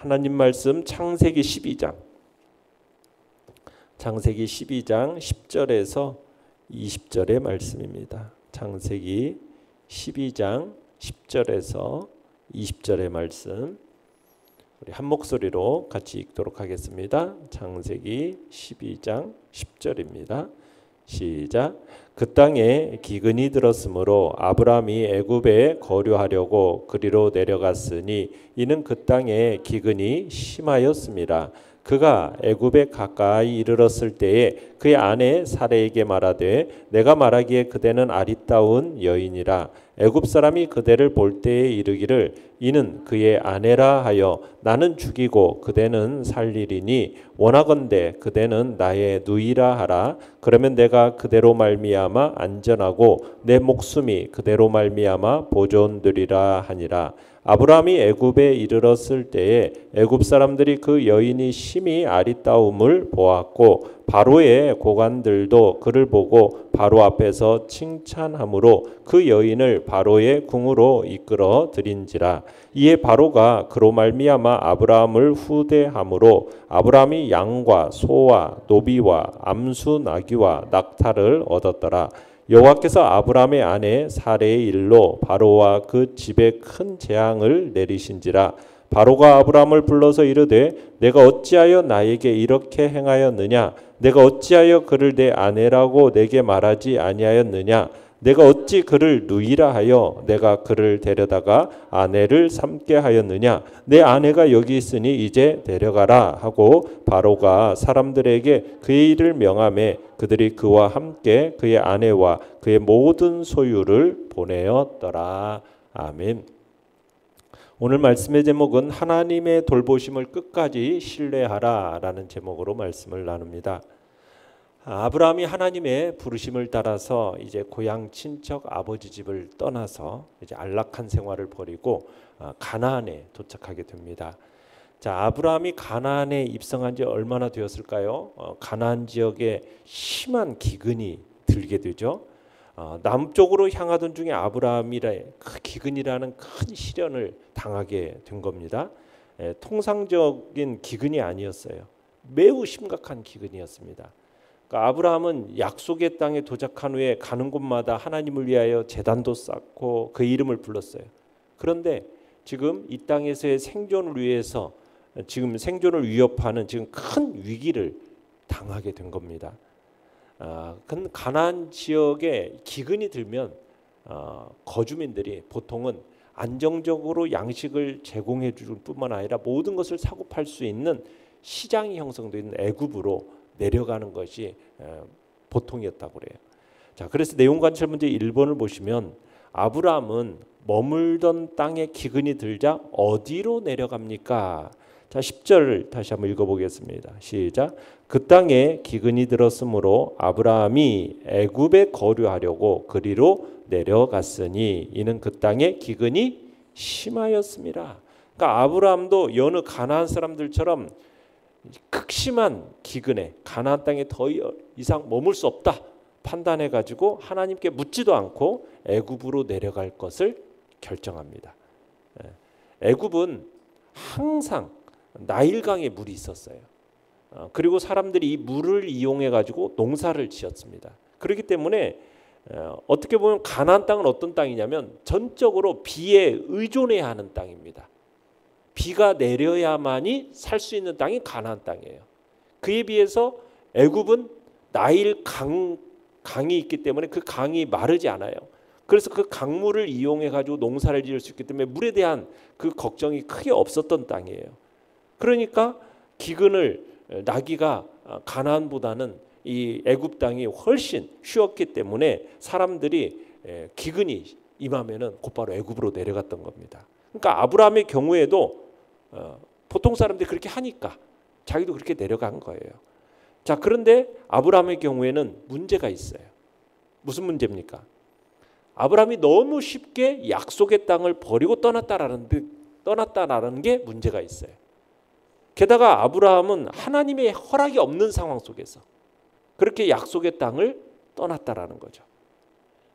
하나님 말씀 창세기 12장 10절에서 20절의 말씀입니다. 창세기 12장 10절에서 20절의 말씀 우리 한 목소리로 같이 읽도록 하겠습니다. 창세기 12장 10절입니다. 시작. 그 땅에 기근이 들었으므로 아브라함이 애굽에 거류하려고 그리로 내려갔으니 이는 그 땅에 기근이 심하였습니다. 그가 애굽에 가까이 이르렀을 때에 그의 아내 사레에게 말하되 내가 말하기에 그대는 아리따운 여인이라. 애굽 사람이 그대를 볼 때에 이르기를 이는 그의 아내라 하여 나는 죽이고 그대는 살리리니 원하건대 그대는 나의 누이라 하라. 그러면 내가 그대로 말미암아 안전하고 내 목숨이 그대로 말미암아 보존되리라 하니라. 아브라함이 애굽에 이르렀을 때에 애굽 사람들이 그 여인이 심히 아리따움을 보았고 바로의 고관들도 그를 보고 바로 앞에서 칭찬하므로 그 여인을 바로의 궁으로 이끌어 들인지라. 이에 바로가 그로 말미암아 아브라함을 후대함으로 아브라함이 양과 소와 노비와 암수 나귀와 낙타를 얻었더라. 여호와께서 아브라함의 아내 사레의 일로 바로와 그 집에 큰 재앙을 내리신지라. 바로가 아브라함을 불러서 이르되 내가 어찌하여 나에게 이렇게 행하였느냐? 내가 어찌하여 그를 내 아내라고 내게 말하지 아니하였느냐? 내가 어찌 그를 누이라 하여 내가 그를 데려다가 아내를 삼게 하였느냐? 내 아내가 여기 있으니 이제 데려가라 하고 바로가 사람들에게 그의 일을 명하매 그들이 그와 함께 그의 아내와 그의 모든 소유를 보내었더라. 아멘. 오늘 말씀의 제목은 하나님의 돌보심을 끝까지 신뢰하라라는 제목으로 말씀을 나눕니다. 아브라함이 하나님의 부르심을 따라서 이제 고향 친척 아버지 집을 떠나서 이제 안락한 생활을 벌이고 가나안에 도착하게 됩니다. 자, 아브라함이 가나안에 입성한 지 얼마나 되었을까요? 가나안 지역에 심한 기근이 들게 되죠. 남쪽으로 향하던 중에 아브라함이라 그 기근이라는 큰 시련을 당하게 된 겁니다. 통상적인 기근이 아니었어요. 매우 심각한 기근이었습니다. 그러니까 아브라함은 약속의 땅에 도착한 후에 가는 곳마다 하나님을 위하여 제단도 쌓고 그 이름을 불렀어요. 그런데 지금 이 땅에서의 생존을 위해서 지금 생존을 위협하는 지금 큰 위기를 당하게 된 겁니다. 가나안 지역에 기근이 들면 거주민들이 보통은 안정적으로 양식을 제공해 줄 뿐만 아니라 모든 것을 사고 팔 수 있는 시장이 형성되는 애굽으로 내려가는 것이 보통이었다고 그래요. 자, 그래서 내용 관찰 문제 1번을 보시면 아브라함은 머물던 땅에 기근이 들자 어디로 내려갑니까? 자, 10절 다시 한번 읽어보겠습니다. 시작. 그 땅에 기근이 들었으므로 아브라함이 애굽에 거류하려고 그리로 내려갔으니 이는 그 땅에 기근이 심하였습니다. 그러니까 아브라함도 여느 가나안 사람들처럼 극심한 기근에 가나안 땅에 더 이상 머물 수 없다 판단해 가지고 하나님께 묻지도 않고 애굽으로 내려갈 것을 결정합니다. 애굽은 항상 나일강에 물이 있었어요. 그리고 사람들이 이 물을 이용해 가지고 농사를 지었습니다. 그렇기 때문에 어떻게 보면 가나안 땅은 어떤 땅이냐면 전적으로 비에 의존해야 하는 땅입니다. 비가 내려야만이 살 수 있는 땅이 가나안 땅이에요. 그에 비해서 애굽은 나일 강이 있기 때문에 그 강이 마르지 않아요. 그래서 그 강물을 이용해 가지고 농사를 지을 수 있기 때문에 물에 대한 그 걱정이 크게 없었던 땅이에요. 그러니까 기근을 나기가 가나안보다는 이 애굽 땅이 훨씬 쉬웠기 때문에 사람들이 기근이 임하면은 곧바로 애굽으로 내려갔던 겁니다. 그러니까 아브라함의 경우에도 보통 사람들이 그렇게 하니까 자기도 그렇게 내려간 거예요. 자, 그런데 아브라함의 경우에는 문제가 있어요. 무슨 문제입니까? 아브라함이 너무 쉽게 약속의 땅을 버리고 떠났다라는 게 문제가 있어요. 게다가 아브라함은 하나님의 허락이 없는 상황 속에서 그렇게 약속의 땅을 떠났다라는 거죠.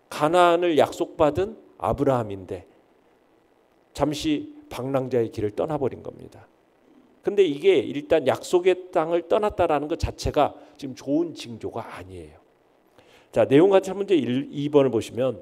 가나안을 약속받은 아브라함인데 잠시 방랑자의 길을 떠나버린 겁니다. 근데 이게 일단 약속의 땅을 떠났다라는 것 자체가 지금 좋은 징조가 아니에요. 자, 내용 같이 한 문제 2번을 보시면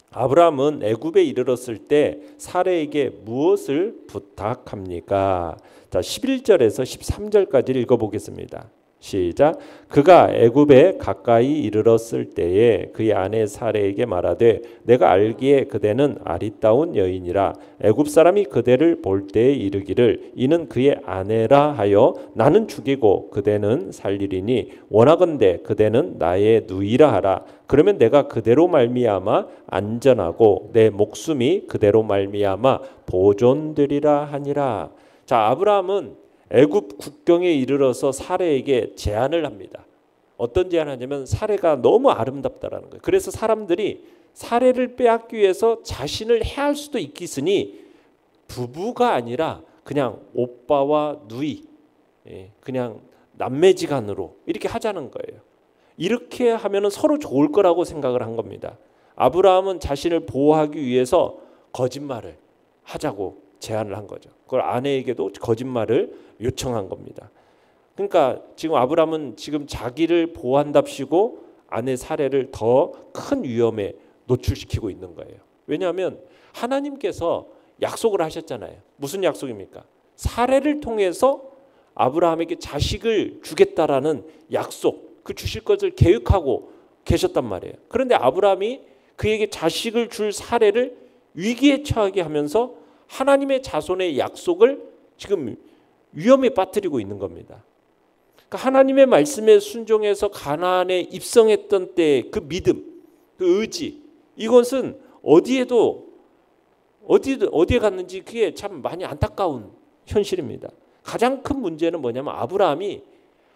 아브라함은 애굽에 이르렀을 때 사레에게 무엇을 부탁합니까? 자, 11절에서 13절까지 읽어보겠습니다. 시작. 그가 애굽에 가까이 이르렀을 때에 그의 아내 사레에게 말하되 내가 알기에 그대는 아리따운 여인이라 애굽 사람이 그대를 볼 때에 이르기를 이는 그의 아내라 하여 나는 죽이고 그대는 살리리니 원하건대 그대는 나의 누이라 하라. 그러면 내가 그대로 말미암아 안전하고 내 목숨이 그대로 말미암아 보존되리라 하니라. 자, 아브라함은 애굽 국경에 이르러서 사레에게 제안을 합니다. 어떤 제안을 하냐면 사레가 너무 아름답다라는 거예요. 그래서 사람들이 사레를 빼앗기 위해서 자신을 해할 수도 있겠으니 부부가 아니라 그냥 오빠와 누이, 그냥 남매지간으로 이렇게 하자는 거예요. 이렇게 하면 서로 좋을 거라고 생각을 한 겁니다. 아브라함은 자신을 보호하기 위해서 거짓말을 하자고 제안을 한 거죠. 그걸 아내에게도 거짓말을 요청한 겁니다. 그러니까 지금 아브라함은 지금 자기를 보호한답시고 아내 사레를 더 큰 위험에 노출시키고 있는 거예요. 왜냐하면 하나님께서 약속을 하셨잖아요. 무슨 약속입니까? 사레를 통해서 아브라함에게 자식을 주겠다라는 약속, 그 주실 것을 계획하고 계셨단 말이에요. 그런데 아브라함이 그에게 자식을 줄 사레를 위기에 처하게 하면서 하나님의 자손의 약속을 지금 위험에 빠뜨리고 있는 겁니다. 그러니까 하나님의 말씀에 순종해서 가나안에 입성했던 때 그 믿음, 그 의지, 이것은 어디에 갔는지 그게 참 많이 안타까운 현실입니다. 가장 큰 문제는 뭐냐면 아브라함이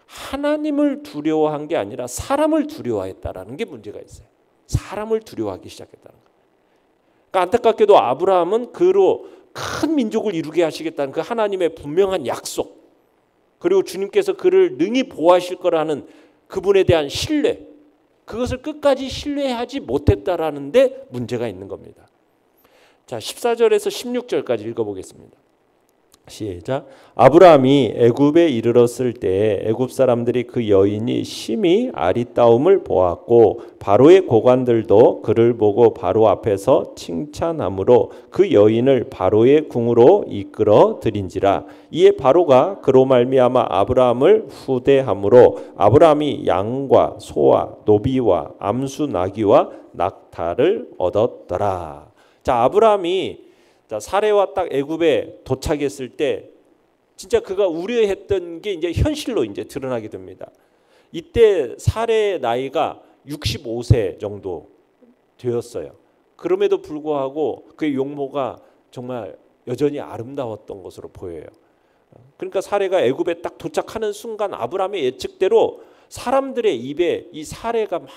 하나님을 두려워한 게 아니라 사람을 두려워했다라는 게 문제가 있어요. 사람을 두려워하기 시작했다는 거예요. 그러니까 안타깝게도 아브라함은 그로 큰 민족을 이루게 하시겠다는 그 하나님의 분명한 약속, 그리고 주님께서 그를 능히 보호하실 거라는 그분에 대한 신뢰, 그것을 끝까지 신뢰하지 못했다라는 데 문제가 있는 겁니다. 자, 14절에서 16절까지 읽어보겠습니다. 시작. 아브라함이 애굽에 이르렀을 때 애굽 사람들이 그 여인이 심히 아리따움을 보았고 바로의 고관들도 그를 보고 바로 앞에서 칭찬하므로 그 여인을 바로의 궁으로 이끌어 들인지라. 이에 바로가 그로 말미암아 아브라함을 후대함으로 아브라함이 양과 소와 노비와 암수 나귀와 낙타를 얻었더라. 자, 아브라함이 사레와 딱 애굽에 도착했을 때 진짜 그가 우려했던 게 이제 현실로 이제 드러나게 됩니다. 이때 사레의 나이가 65세 정도 되었어요. 그럼에도 불구하고 그의 용모가 정말 여전히 아름다웠던 것으로 보여요. 그러니까 사레가 애굽에 딱 도착하는 순간 아브라함의 예측대로 사람들의 입에 이 사레가 막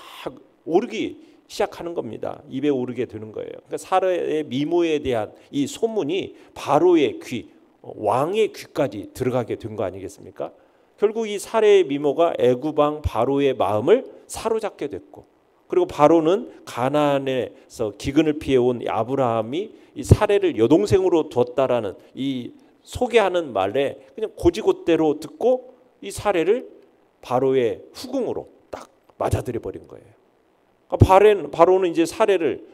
오르기 시작하는 겁니다. 입에 오르게 되는 거예요. 그러니까 사레의 미모에 대한 이 소문이 바로의 귀, 왕의 귀까지 들어가게 된 거 아니겠습니까? 결국 이 사레의 미모가 애굽 왕 바로의 마음을 사로잡게 됐고, 그리고 바로는 가나안에서 기근을 피해온 아브라함이 이 사레를 여동생으로 뒀다라는 이 소개하는 말에 그냥 고지곳대로 듣고 이 사레를 바로의 후궁으로 딱 맞아들여 버린 거예요. 바로는 이제 사레를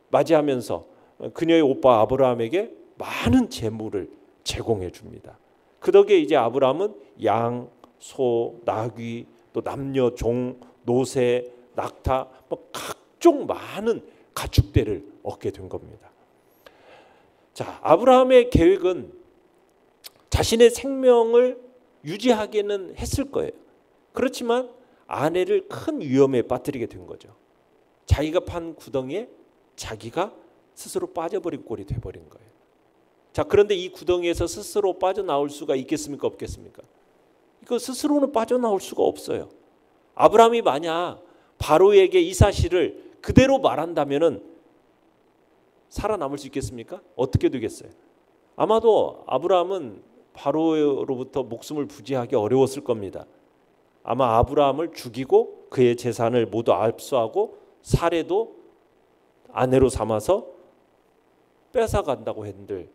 맞이하면서 그녀의 오빠 아브라함에게 많은 재물을 제공해 줍니다. 그 덕에 이제 아브라함은 양, 소, 나귀, 또 남녀, 종, 노새, 낙타, 각종 많은 가축대를 얻게 된 겁니다. 자, 아브라함의 계획은 자신의 생명을 유지하기는 했을 거예요. 그렇지만 아내를 큰 위험에 빠뜨리게 된 거죠. 자기가 판 구덩이에 자기가 스스로 빠져버린 꼴이 돼버린 거예요. 자, 그런데 이 구덩이에서 스스로 빠져나올 수가 있겠습니까? 없겠습니까? 이거 스스로는 빠져나올 수가 없어요. 아브라함이 만약 바로에게 이 사실을 그대로 말한다면은 살아남을 수 있겠습니까? 어떻게 되겠어요? 아마도 아브라함은 바로로부터 목숨을 부지하기 어려웠을 겁니다. 아마 아브라함을 죽이고 그의 재산을 모두 압수하고 사레도 아내로 삼아서 뺏어간다고 했는데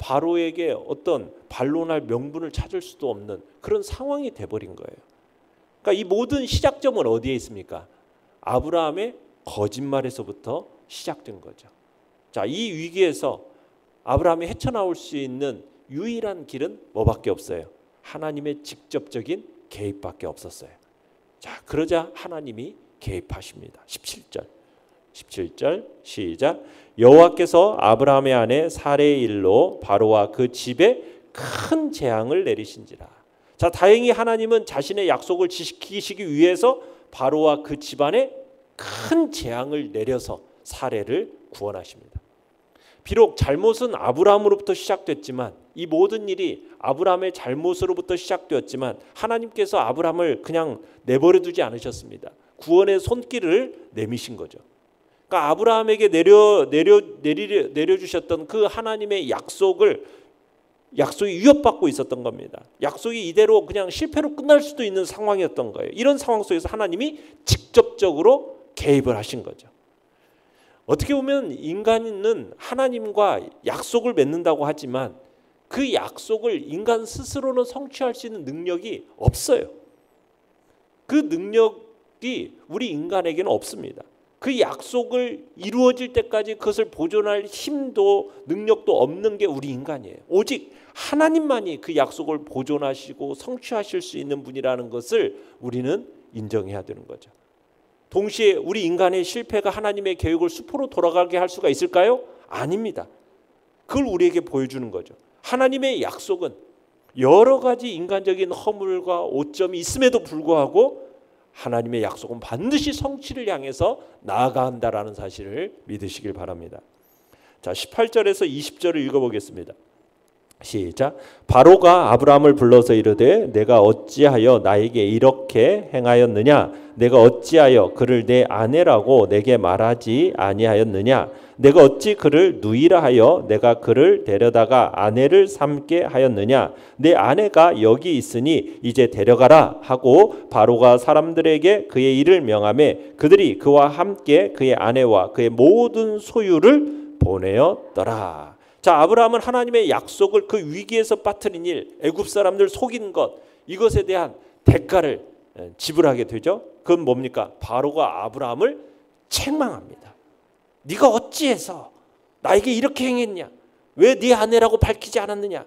바로에게 어떤 반론할 명분을 찾을 수도 없는 그런 상황이 돼버린 거예요. 그러니까 이 모든 시작점은 어디에 있습니까? 아브라함의 거짓말에서부터 시작된 거죠. 자, 이 위기에서 아브라함이 헤쳐나올 수 있는 유일한 길은 뭐밖에 없어요? 하나님의 직접적인 개입밖에 없었어요. 자, 그러자 하나님이 개입하십니다. 17절 시작. 여호와께서 아브라함의 아내 사레의 일로 바로와 그 집에 큰 재앙을 내리신지라. 자, 다행히 하나님은 자신의 약속을 지키시기 위해서 바로와 그 집안에 큰 재앙을 내려서 사레를 구원하십니다. 비록 잘못은 아브라함으로부터 시작됐지만, 이 모든 일이 아브라함의 잘못으로부터 시작되었지만 하나님께서 아브라함을 그냥 내버려 두지 않으셨습니다. 구원의 손길을 내미신 거죠. 그러니까 아브라함에게 내려주셨던 그 하나님의 약속이 위협받고 있었던 겁니다. 약속이 이대로 그냥 실패로 끝날 수도 있는 상황이었던 거예요. 이런 상황 속에서 하나님이 직접적으로 개입을 하신 거죠. 어떻게 보면 인간은 하나님과 약속을 맺는다고 하지만 그 약속을 인간 스스로는 성취할 수 있는 능력이 없어요. 그 능력이 우리 인간에게는 없습니다. 그 약속을 이루어질 때까지 그것을 보존할 힘도 능력도 없는 게 우리 인간이에요. 오직 하나님만이 그 약속을 보존하시고 성취하실 수 있는 분이라는 것을 우리는 인정해야 되는 거죠. 동시에 우리 인간의 실패가 하나님의 계획을 수포로 돌아가게 할 수가 있을까요? 아닙니다. 그걸 우리에게 보여주는 거죠. 하나님의 약속은 여러 가지 인간적인 허물과 오점이 있음에도 불구하고 하나님의 약속은 반드시 성취를 향해서 나아간다라는 사실을 믿으시길 바랍니다. 자, 18절에서 20절을 읽어보겠습니다. 시작. 바로가 아브라함을 불러서 이르되 내가 어찌하여 나에게 이렇게 행하였느냐? 내가 어찌하여 그를 내 아내라고 내게 말하지 아니하였느냐? 내가 어찌 그를 누이라 하여 내가 그를 데려다가 아내를 삼게 하였느냐? 내 아내가 여기 있으니 이제 데려가라 하고 바로가 사람들에게 그의 일을 명하매 그들이 그와 함께 그의 아내와 그의 모든 소유를 보내었더라. 자, 아브라함은 하나님의 약속을 그 위기에서 빠뜨린 일, 애굽 사람들 속인 것, 이것에 대한 대가를 지불하게 되죠. 그건 뭡니까? 바로가 아브라함을 책망합니다. 네가 어찌해서 나에게 이렇게 행했냐? 왜 네 아내라고 밝히지 않았느냐?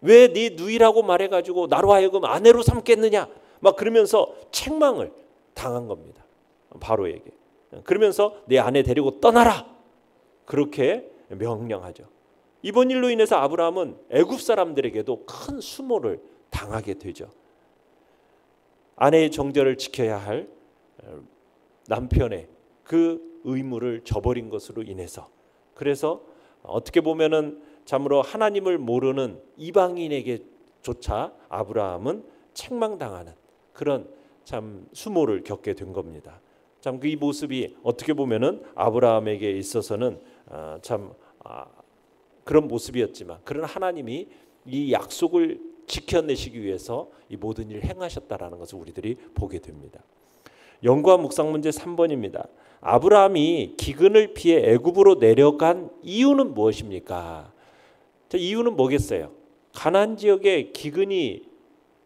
왜 네 누이라고 말해가지고 나로 하여금 아내로 삼겠느냐? 막 그러면서 책망을 당한 겁니다. 바로에게. 그러면서 내 아내 데리고 떠나라. 그렇게 명령하죠. 이번 일로 인해서 아브라함은 애굽 사람들에게도 큰 수모를 당하게 되죠. 아내의 정절을 지켜야 할 남편의 그 의무를 저버린 것으로 인해서, 그래서 어떻게 보면은 참으로 하나님을 모르는 이방인에게조차 아브라함은 책망당하는 그런 참 수모를 겪게 된 겁니다. 참 이 모습이 어떻게 보면은 아브라함에게 있어서는 그런 모습이었지만, 그러나 하나님이 이 약속을 지켜내시기 위해서 이 모든 일을 행하셨다라는 것을 우리들이 보게 됩니다. 연구와 묵상 문제 3번입니다. 아브라함이 기근을 피해 애굽으로 내려간 이유는 무엇입니까? 자, 이유는 뭐겠어요? 가나안 지역에 기근이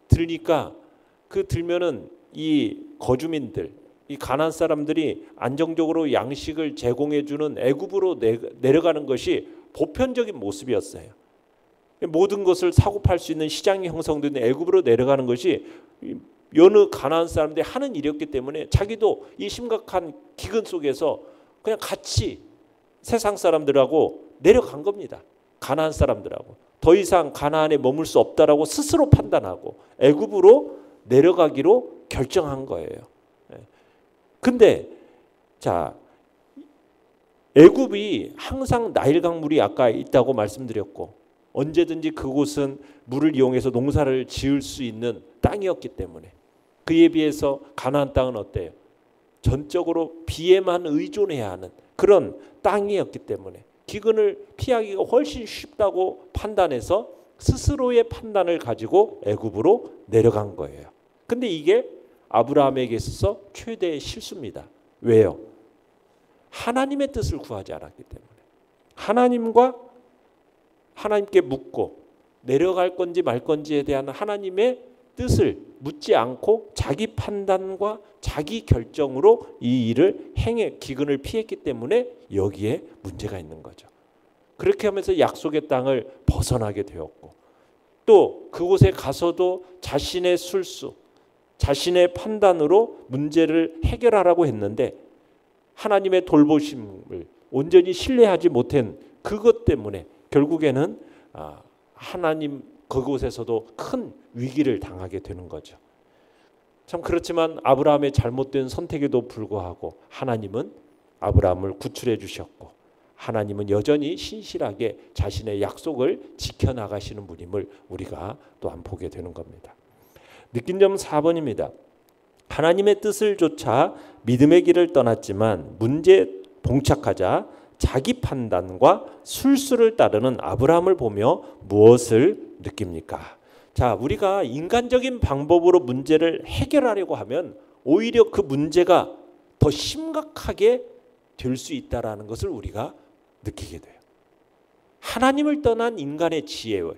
들니까 들면은 이 거주민들, 이 가나안 사람들이 안정적으로 양식을 제공해 주는 애굽으로 내려가는 것이 보편적인 모습이었어요. 모든 것을 사고 팔 수 있는 시장이 형성된 애굽으로 내려가는 것이 여느 가나안 사람들이 하는 일이었기 때문에 자기도 이 심각한 기근 속에서 그냥 같이 세상 사람들하고 내려간 겁니다. 가나안 사람들하고 더 이상 가나안에 머물 수 없다라고 스스로 판단하고 애굽으로 내려가기로 결정한 거예요. 근데 자, 애굽이 항상 나일 강물이 아까 있다고 말씀드렸고 언제든지 그곳은 물을 이용해서 농사를 지을 수 있는 땅이었기 때문에, 그에 비해서 가나안 땅은 어때요? 전적으로 비에만 의존해야 하는 그런 땅이었기 때문에 기근을 피하기가 훨씬 쉽다고 판단해서 스스로의 판단을 가지고 애굽으로 내려간 거예요. 근데 이게 아브라함에게 있어서 최대의 실수입니다. 왜요? 하나님께 묻고 내려갈 건지 말 건지에 대한 하나님의 뜻을 묻지 않고 자기 판단과 자기 결정으로 이 일을 기근을 피했기 때문에 여기에 문제가 있는 거죠. 그렇게 하면서 약속의 땅을 벗어나게 되었고, 또 그곳에 가서도 자신의 술수, 자신의 판단으로 문제를 해결하라고 했는데 하나님의 돌보심을 온전히 신뢰하지 못한 그것 때문에 결국에는 하나님 그곳에서도 큰 위기를 당하게 되는 거죠. 참 그렇지만 아브라함의 잘못된 선택에도 불구하고 하나님은 아브라함을 구출해 주셨고, 하나님은 여전히 신실하게 자신의 약속을 지켜나가시는 분임을 우리가 또한 보게 되는 겁니다. 느낀 점 4번입니다. 하나님의 뜻을 좇아 믿음의 길을 떠났지만 문제에 봉착하자 자기 판단과 술수를 따르는 아브라함을 보며 무엇을 느낍니까? 자, 우리가 인간적인 방법으로 문제를 해결하려고 하면 오히려 그 문제가 더 심각하게 될 수 있다라는 것을 우리가 느끼게 돼요. 하나님을 떠난 인간의 지혜와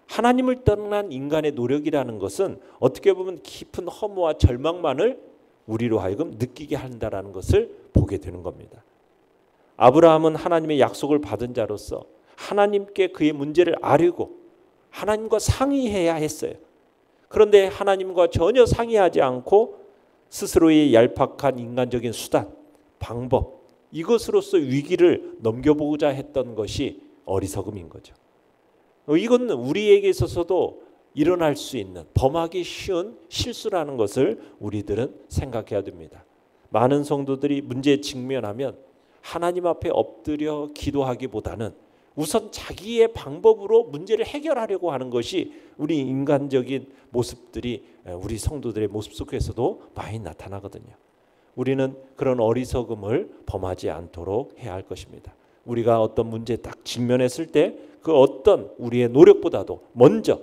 하나님을 떠난 인간의 노력이라는 것은 어떻게 보면 깊은 허무와 절망만을 우리로 하여금 느끼게 한다라는 것을 보게 되는 겁니다. 아브라함은 하나님의 약속을 받은 자로서 하나님께 그의 문제를 아뢰고 하나님과 상의해야 했어요. 그런데 하나님과 전혀 상의하지 않고 스스로의 얄팍한 인간적인 수단, 방법, 이것으로서 위기를 넘겨보고자 했던 것이 어리석음인 거죠. 이건 우리에게 있어서도 일어날 수 있는 범하기 쉬운 실수라는 것을 우리들은 생각해야 됩니다. 많은 성도들이 문제에 직면하면 하나님 앞에 엎드려 기도하기보다는 우선 자기의 방법으로 문제를 해결하려고 하는 것이 우리 인간적인 모습들이 우리 성도들의 모습 속에서도 많이 나타나거든요. 우리는 그런 어리석음을 범하지 않도록 해야 할 것입니다. 우리가 어떤 문제에 딱 직면했을 때 그 어떤 우리의 노력보다도 먼저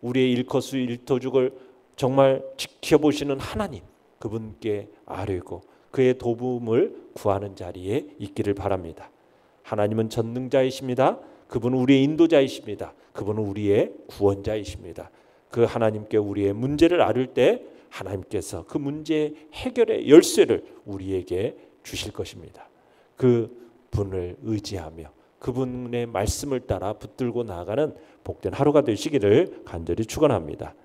우리의 일거수일투족을 정말 지켜보시는 하나님, 그분께 아뢰고 그의 도움을 구하는 자리에 있기를 바랍니다. 하나님은 전능자이십니다. 그분은 우리의 인도자이십니다. 그분은 우리의 구원자이십니다. 그 하나님께 우리의 문제를 아뢰 때 하나님께서 그 문제 해결의 열쇠를 우리에게 주실 것입니다. 그 분을 의지하며 그분의 말씀을 따라 붙들고 나아가는 복된 하루가 되시기를 간절히 축원합니다.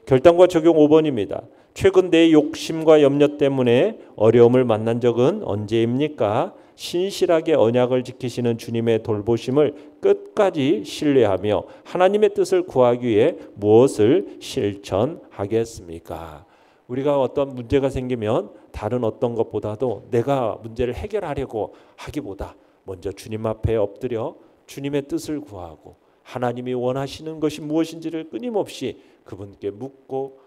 결단과 적용 5번입니다. 최근 내 욕심과 염려 때문에 어려움을 만난 적은 언제입니까? 신실하게 언약을 지키시는 주님의 돌보심을 끝까지 신뢰하며 하나님의 뜻을 구하기 위해 무엇을 실천하겠습니까? 우리가 어떤 문제가 생기면 다른 어떤 것보다도 내가 문제를 해결하려고 하기보다 먼저 주님 앞에 엎드려 주님의 뜻을 구하고 하나님이 원하시는 것이 무엇인지를 끊임없이 그분께 묻고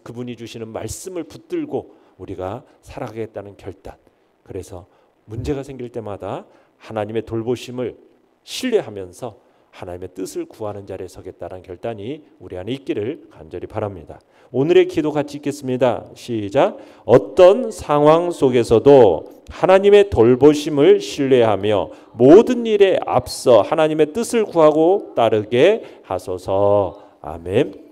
그분이 주시는 말씀을 붙들고 우리가 살아가겠다는 결단. 그래서 문제가 생길 때마다 하나님의 돌보심을 신뢰하면서 하나님의 뜻을 구하는 자리에 서겠다는 결단이 우리 안에 있기를 간절히 바랍니다. 오늘의 기도 같이 읽겠습니다. 시작. 어떤 상황 속에서도 하나님의 돌보심을 신뢰하며 모든 일에 앞서 하나님의 뜻을 구하고 따르게 하소서. 아멘.